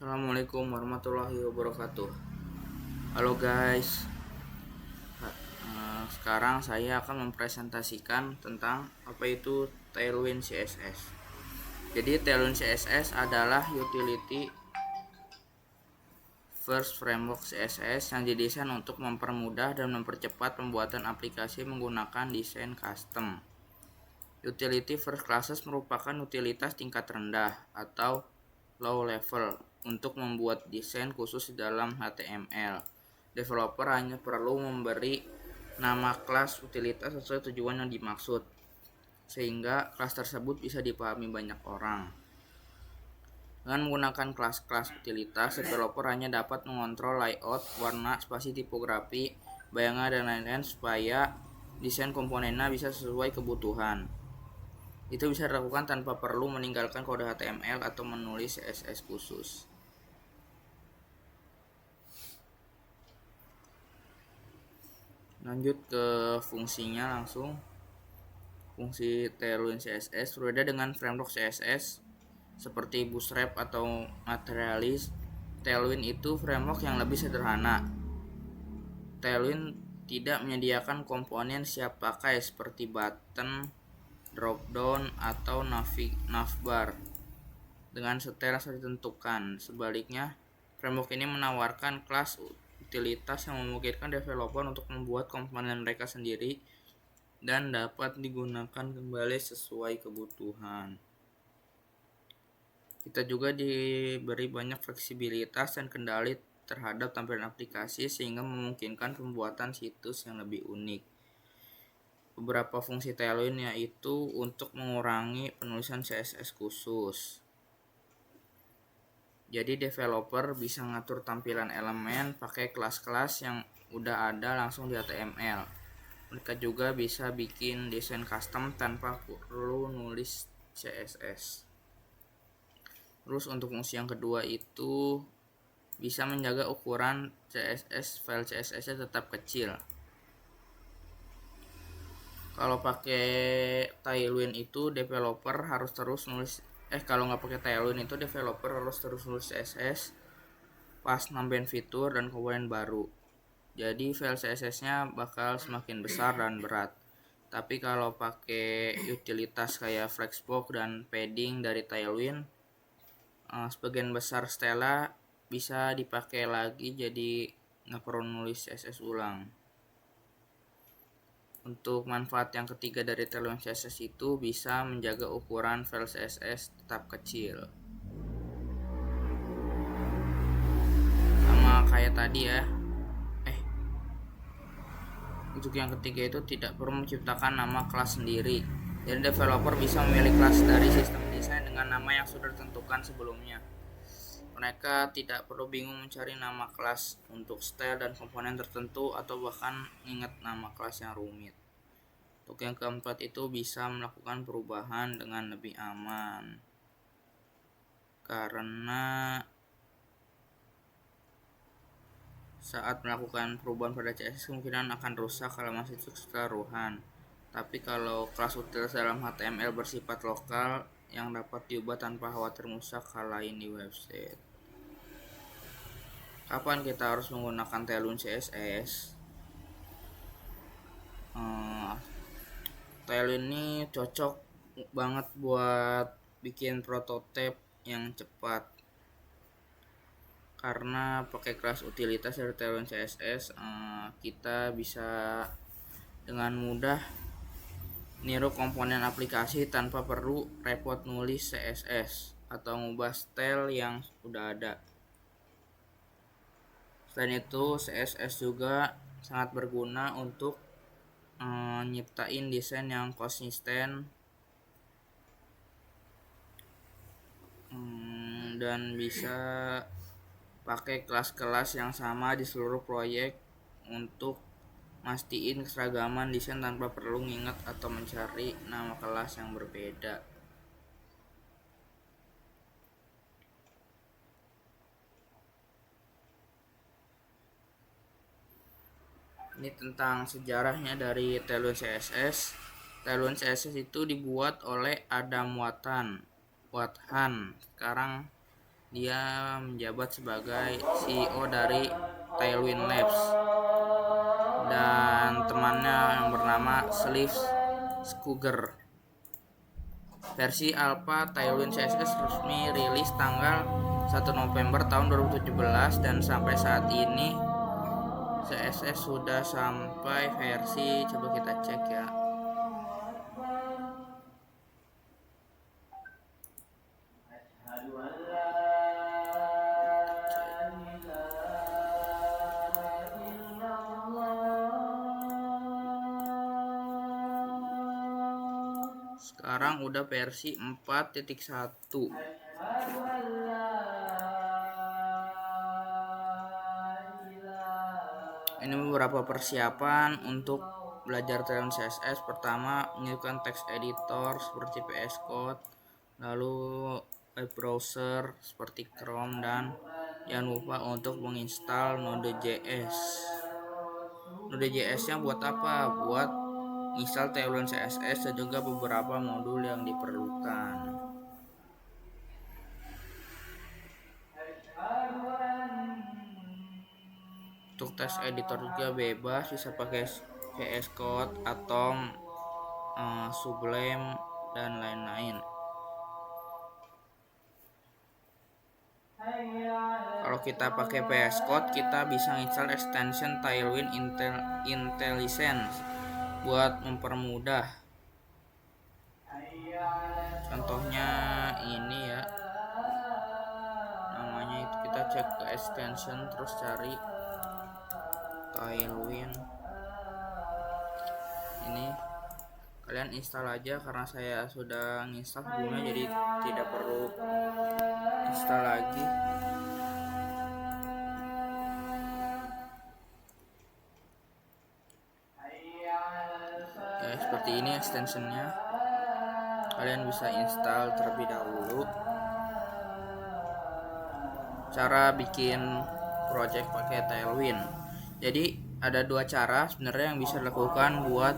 Assalamualaikum warahmatullahi wabarakatuh. Halo guys. Sekarang saya akan mempresentasikan tentang apa itu Tailwind CSS. Jadi Tailwind CSS adalah utility first framework CSS yang didesain untuk mempermudah dan mempercepat pembuatan aplikasi menggunakan desain custom. Utility first classes merupakan utilitas tingkat rendah atau low level untuk membuat desain khusus di dalam HTML. Developer hanya perlu memberi nama kelas utilitas sesuai tujuan yang dimaksud, sehingga kelas tersebut bisa dipahami banyak orang. Dengan menggunakan kelas-kelas utilitas, developer hanya dapat mengontrol layout, warna, spasi tipografi, bayangan, dan lain-lain supaya desain komponennya bisa sesuai kebutuhan. Itu bisa dilakukan tanpa perlu meninggalkan kode HTML atau menulis CSS khusus. Lanjut ke fungsinya langsung. Fungsi Tailwind CSS berbeda dengan framework CSS seperti Bootstrap atau Materialist. Tailwind itu framework yang lebih sederhana. Tailwind tidak menyediakan komponen siap pakai seperti button, dropdown, atau navbar dengan setel yang ditentukan. Sebaliknya, framework ini menawarkan kelas utilitas yang memungkinkan developer untuk membuat komponen mereka sendiri dan dapat digunakan kembali sesuai kebutuhan. Kita juga diberi banyak fleksibilitas dan kendali terhadap tampilan aplikasi sehingga memungkinkan pembuatan situs yang lebih unik. Beberapa fungsi Tailwind yaitu untuk mengurangi penulisan CSS khusus. Jadi developer bisa ngatur tampilan elemen pakai kelas-kelas yang udah ada langsung di HTML. Mereka juga bisa bikin desain custom tanpa perlu nulis CSS. Terus untuk fungsi yang kedua itu bisa menjaga ukuran CSS, file CSS-nya tetap kecil. Kalau pakai Tailwind itu developer harus terus nulis kalau nggak pakai Tailwind itu developer harus terus nulis CSS pas nambahin fitur dan komponen baru. Jadi file CSS-nya bakal semakin besar dan berat. Tapi kalau pakai utilitas kayak Flexbox dan padding dari Tailwind, sebagian besar stella bisa dipakai lagi, jadi nggak perlu nulis CSS ulang. Untuk manfaat yang ketiga dari Tailwind CSS itu bisa menjaga ukuran file CSS tetap kecil. Sama kayak tadi ya. Untuk yang ketiga itu tidak perlu menciptakan nama kelas sendiri. Jadi developer bisa memilih kelas dari sistem desain dengan nama yang sudah ditentukan sebelumnya. Mereka tidak perlu bingung mencari nama kelas untuk style dan komponen tertentu atau bahkan ingat nama kelas yang rumit. Untuk yang keempat itu bisa melakukan perubahan dengan lebih aman. Karena saat melakukan perubahan pada CSS kemungkinan akan rusak kalau masih keseluruhan. Tapi kalau kelas utilitas dalam HTML bersifat lokal yang dapat diubah tanpa khawatir merusak hal lain di website. Kapan kita harus menggunakan Tailwind CSS? Tailwind ini cocok banget buat bikin prototipe yang cepat. Karena pakai kelas utilitas dari Tailwind CSS, kita bisa dengan mudah niru komponen aplikasi tanpa perlu repot nulis CSS atau ngubah style yang udah ada. Selain itu, CSS juga sangat berguna untuk nyiptain desain yang konsisten dan bisa pakai kelas-kelas yang sama di seluruh proyek untuk mastiin keseragaman desain tanpa perlu nginget atau mencari nama kelas yang berbeda. Ini tentang sejarahnya dari Tailwind CSS. Tailwind CSS itu dibuat oleh Adam Wathan. Sekarang Dia menjabat sebagai CEO dari Tailwind Labs, dan temannya yang bernama Cliff Schooger. Versi alpha Tailwind CSS resmi rilis tanggal 1 November tahun 2017, dan sampai saat ini CSS sudah sampai versi, coba kita cek ya. Sekarang udah versi 4.1. Ini beberapa persiapan untuk belajar Tailwind CSS. Pertama, menyiapkan text editor seperti VS Code, lalu web browser seperti Chrome, dan jangan lupa untuk menginstal Node.js. Node.js nya buat apa? Buat install Tailwind CSS dan juga beberapa modul yang diperlukan. Untuk text editor juga bebas, bisa pakai VS Code, Atom, Sublime, dan lain-lain. Kalau kita pakai VS Code, kita bisa install extension Tailwind IntelliSense buat mempermudah. Contohnya ini ya, namanya itu, kita cek ke extension terus cari Tailwind. Ini kalian install aja, karena saya sudah nginstal sebelumnya jadi tidak perlu install lagi. Ya, seperti ini extensionnya. Kalian bisa install terlebih dahulu. Cara bikin project pakai Tailwind. Jadi ada dua cara sebenarnya yang bisa dilakukan buat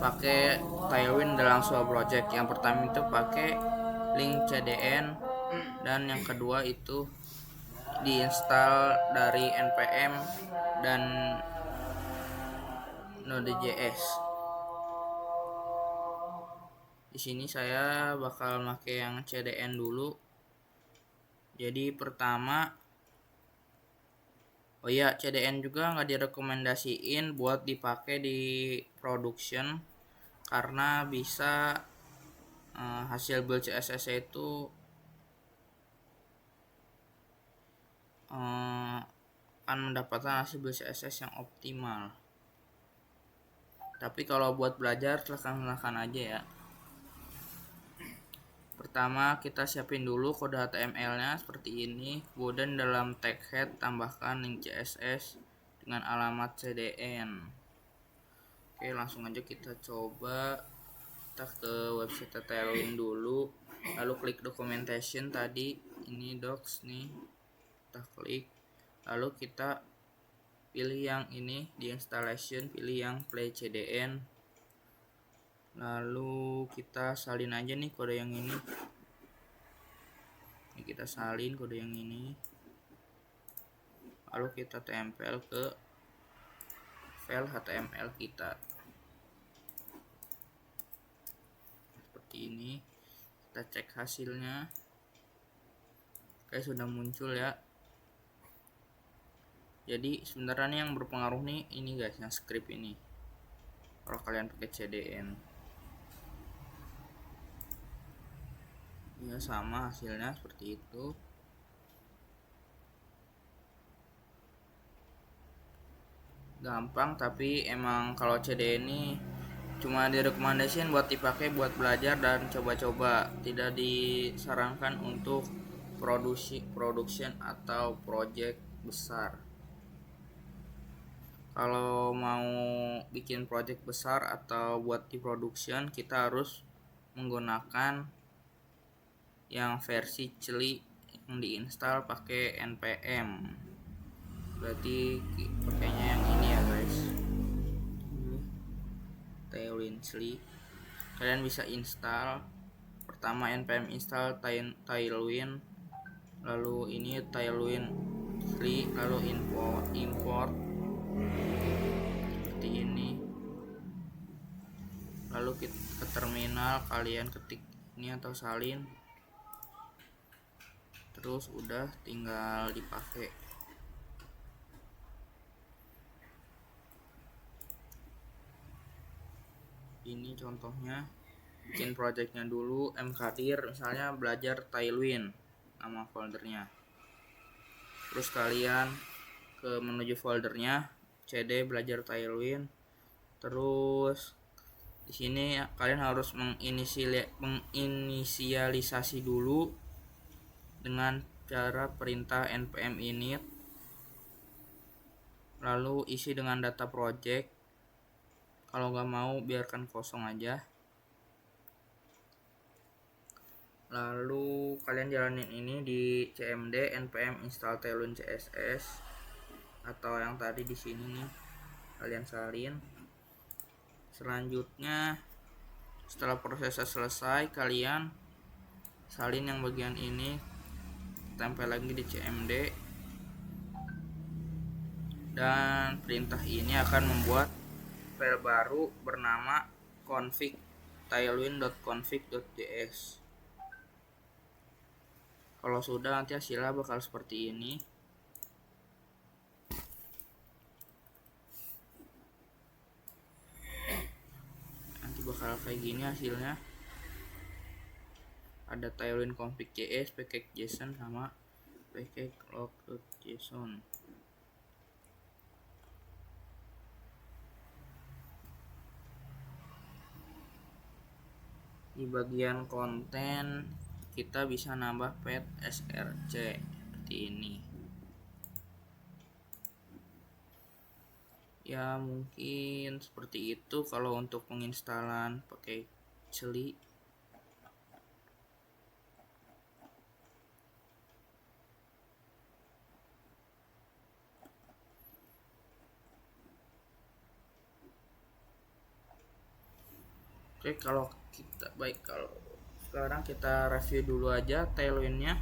pakai Tailwind dalam sebuah project. Yang pertama itu pakai link CDN, dan yang kedua itu diinstal dari npm dan Node.js. Di sini saya bakal pakai yang CDN dulu. Jadi pertama, oh iya, CDN juga nggak direkomendasiin buat dipakai di production, karena bisa hasil build CSS itu akan mendapatkan hasil build CSS yang optimal. Tapi kalau buat belajar silahkan aja ya. Pertama, kita siapin dulu kode HTML-nya seperti ini. Kemudian dalam tag head tambahkan link CSS dengan alamat CDN. Oke, langsung aja kita coba. Kita ke website Tailwind dulu, lalu klik documentation tadi, ini docs nih, kita klik, lalu kita pilih yang ini di installation, pilih yang play CDN, lalu kita salin aja nih kode yang ini. Kita salin kode yang ini, lalu kita tempel ke file HTML kita seperti ini. Kita cek hasilnya. Oke, sudah muncul ya. Jadi sebenarnya yang berpengaruh nih ini guys, yang script ini. Kalau kalian pakai CDN, ya sama hasilnya seperti itu. Gampang, tapi emang kalau CDN ini cuma direkomendasikan buat dipakai buat belajar dan coba-coba, tidak disarankan untuk production atau project besar. Kalau mau bikin project besar atau buat di production, kita harus menggunakan yang versi CLI yang diinstal pakai npm. Berarti pakainya yang ini ya guys, Tailwind CLI. Kalian bisa install. Pertama npm install Tailwind, lalu ini Tailwind free, lalu import seperti ini, lalu ke terminal kalian ketik ini atau salin, terus udah tinggal dipakai. Ini contohnya, bikin projectnya dulu, mkdir misalnya belajar Tailwind, nama foldernya, terus kalian ke menuju foldernya cd belajar Tailwind, terus di sini kalian harus menginisialisasi dulu dengan cara perintah npm init, lalu isi dengan data project. Kalau nggak mau biarkan kosong aja. Lalu kalian jalanin ini di cmd npm install tailwind css atau yang tadi di sini nih, kalian salin. Selanjutnya setelah prosesnya selesai, kalian salin yang bagian ini, tempel lagi di cmd, dan perintah ini akan membuat file baru bernama config tailwind.config.js. Kalau sudah, nanti hasilnya bakal seperti ini. Nanti bakal kayak gini hasilnya. Ada tailwind config.js, package.json sama package log.json. Di bagian konten kita bisa nambah pet src seperti ini. Ya mungkin seperti itu kalau untuk penginstalan pakai Celi. Oke, kalau sekarang kita review dulu aja Tailwindnya.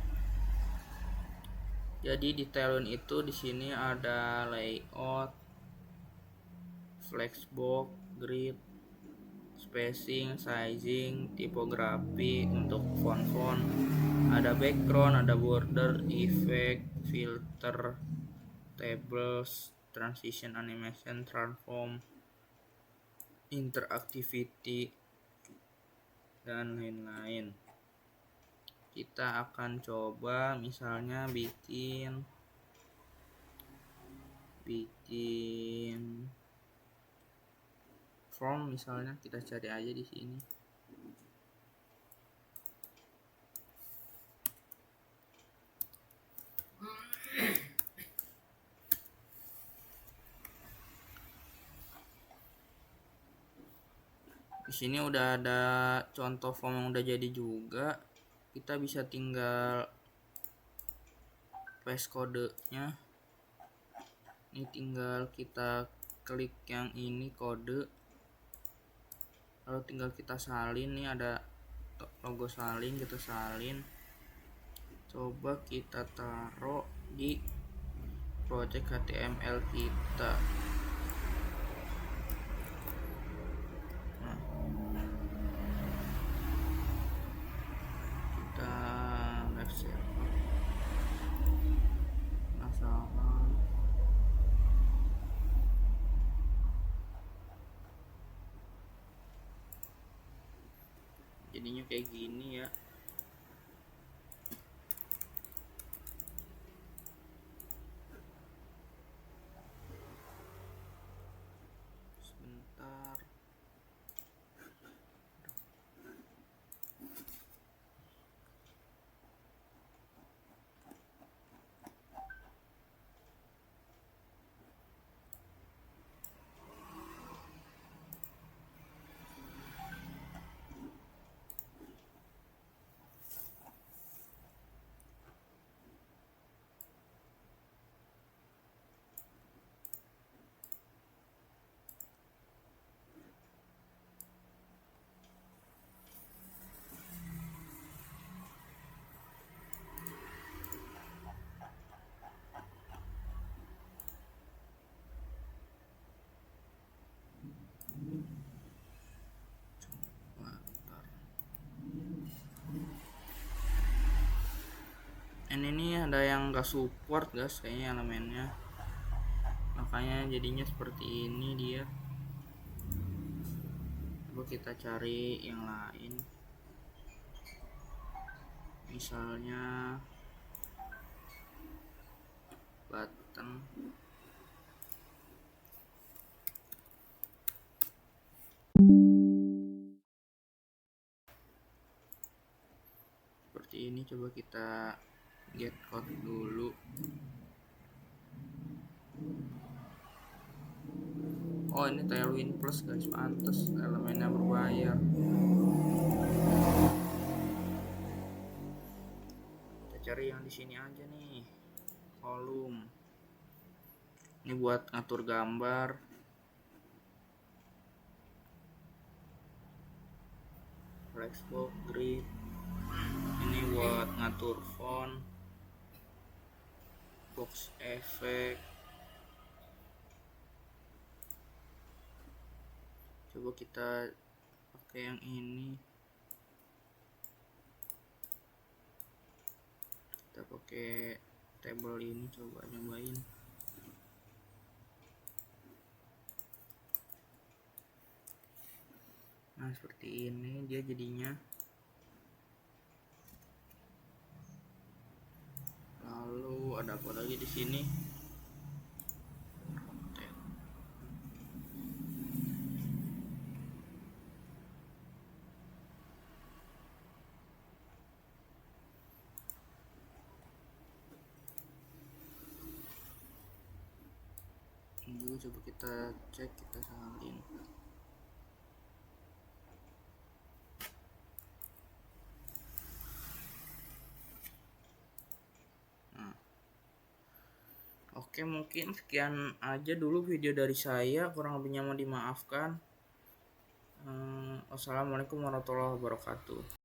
Jadi di Tailwind itu di sini ada layout, flexbox, grid, spacing, sizing, tipografi untuk font, ada background, ada border, effect, filter, tables, transition, animation, transform, interactivity, dan lain-lain. Kita akan coba misalnya bikin form, misalnya kita cari aja di sini. Di sini udah ada contoh form yang udah jadi juga. Kita bisa tinggal paste kodenya. Ini tinggal kita klik yang ini kode, lalu tinggal kita salin. Nih ada logo salin, kita salin. Coba kita taruh di project HTML kita. Jadinya kayak gini ya. Sebentar. ini ada yang gak support guys kayaknya elemennya, makanya jadinya seperti ini dia. Coba kita cari yang lain, misalnya button. Seperti ini, coba kita get code dulu. Oh, ini Tailwind Plus guys, pantas elemennya berbayar. Kita cari yang di sini aja nih, kolom. Ini buat ngatur gambar. Flexbox grid. Ini buat ngatur font, box effect. Coba kita pakai yang ini. Kita pakai table ini, coba nyobain. Nah, seperti ini dia jadinya. Lalu ada apa lagi di sini? Dulu coba kita cek, kita salin. Nah, oke, mungkin sekian aja dulu video dari saya, kurang lebihnya mohon dimaafkan. Wassalamualaikum warahmatullahi wabarakatuh.